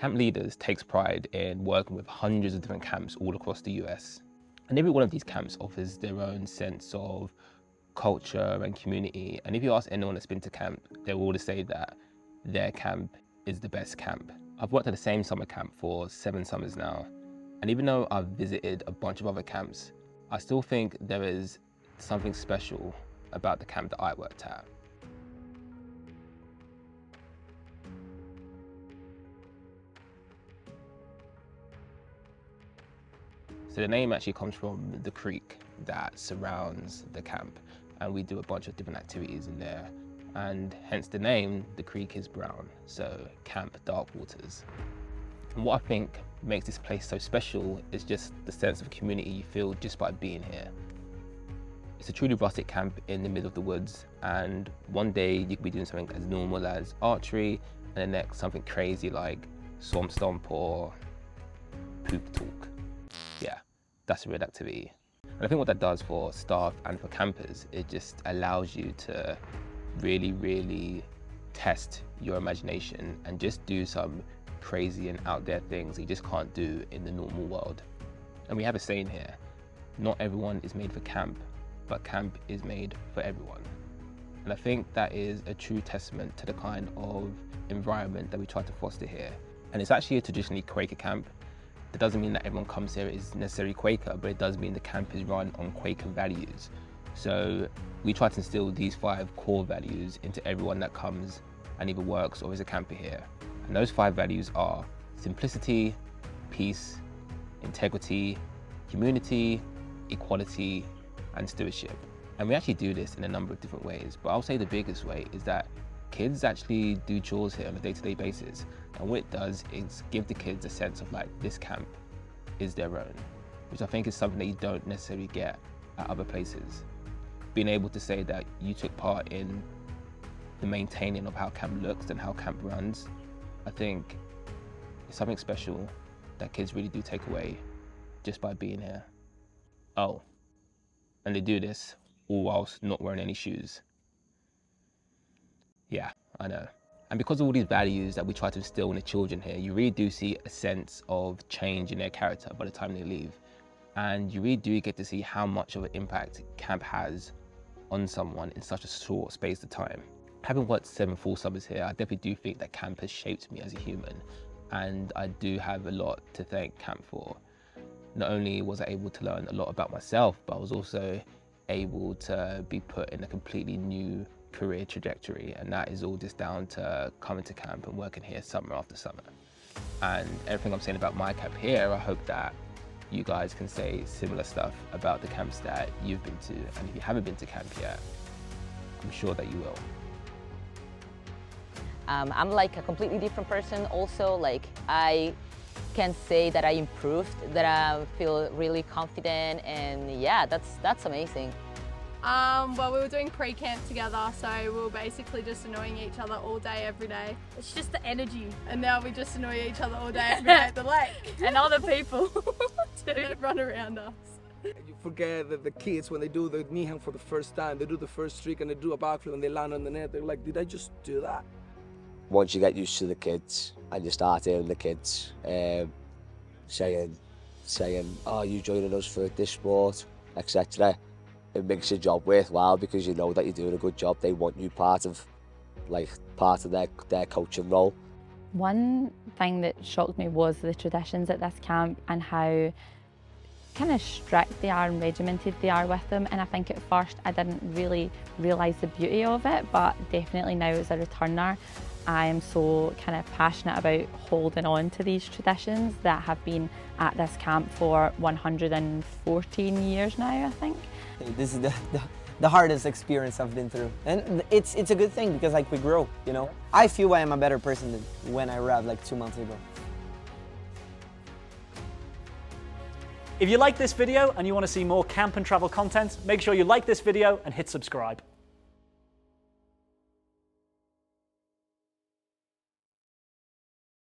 Camp Leaders takes pride in working with hundreds of different camps all across the US. And every one of these camps offers their own sense of culture and community. And if you ask anyone that's been to camp, they will all say that their camp is the best camp. I've worked at the same summer camp for 7 summers now. And even though I've visited a bunch of other camps, I still think there is something special about the camp that I worked at. So the name actually comes from the creek that surrounds the camp, and we do a bunch of different activities in there, and hence the name, the creek is brown, so Camp Dark Waters. And what I think makes this place so special is just the sense of community you feel just by being here. It's a truly rustic camp in the middle of the woods, and one day you could be doing something as normal as archery, and the next something crazy like swamp stomp or poop talk. Yeah, that's a real activity. And I think what that does for staff and for campers, it just allows you to really test your imagination and just do some crazy and out there things you just can't do in the normal world. And we have a saying here, not everyone is made for camp, but camp is made for everyone. And I think that is a true testament to the kind of environment that we try to foster here. And it's actually a traditionally Quaker camp. That doesn't mean that everyone comes here is necessarily Quaker, but it does mean the camp is run on Quaker values. So we try to instill these 5 core values into everyone that comes and either works or is a camper here. And those 5 values are simplicity, peace, integrity, community, equality, and stewardship. And we actually do this in a number of different ways, but I'll say the biggest way is that kids actually do chores here on a day-to-day basis. And what it does is give the kids a sense of like, this camp is their own, which I think is something that you don't necessarily get at other places. Being able to say that you took part in the maintaining of how camp looks and how camp runs, I think it's something special that kids really do take away just by being here. Oh, and they do this all whilst not wearing any shoes. Yeah, I know. And because of all these values that we try to instill in the children here, you really do see a sense of change in their character by the time they leave. And you really do get to see how much of an impact camp has on someone in such a short space of time. Having worked 7 full summers here, I definitely do think that camp has shaped me as a human. And I do have a lot to thank camp for. Not only was I able to learn a lot about myself, but I was also able to be put in a completely new career trajectory, and that is all just down to coming to camp and working here summer after summer. And everything I'm saying about my camp here, I hope that you guys can say similar stuff about the camps that you've been to, and if you haven't been to camp yet, I'm sure that you will. I'm like a completely different person also. Like, I can say that I improved, that I feel really confident, and yeah, that's amazing. Well, we were doing pre-camp together, so we were basically just annoying each other all day, every day. It's just the energy. And now we just annoy each other all day, every day at the lake. And other people Who run around us. You forget that the kids, when they do the knee hang for the first time, they do the first trick and they do a backflip and they land on the net, they're like, did I just do that? Once you get used to the kids and you start hearing the kids saying, oh, you joining us for this sport, etc. It makes your job worthwhile because you know that you're doing a good job. They want you part of their coaching role. One thing that shocked me was the traditions at this camp and how kind of strict they are and regimented they are with them. And I think at first I didn't really realise the beauty of it, but definitely now as a returner, I am so kind of passionate about holding on to these traditions that have been at this camp for 114 years now, I think. This is the hardest experience I've been through. And it's a good thing because like we grow, you know. I feel I am a better person than when I arrived like 2 months ago. If you like this video and you want to see more camp and travel content, make sure you like this video and hit subscribe.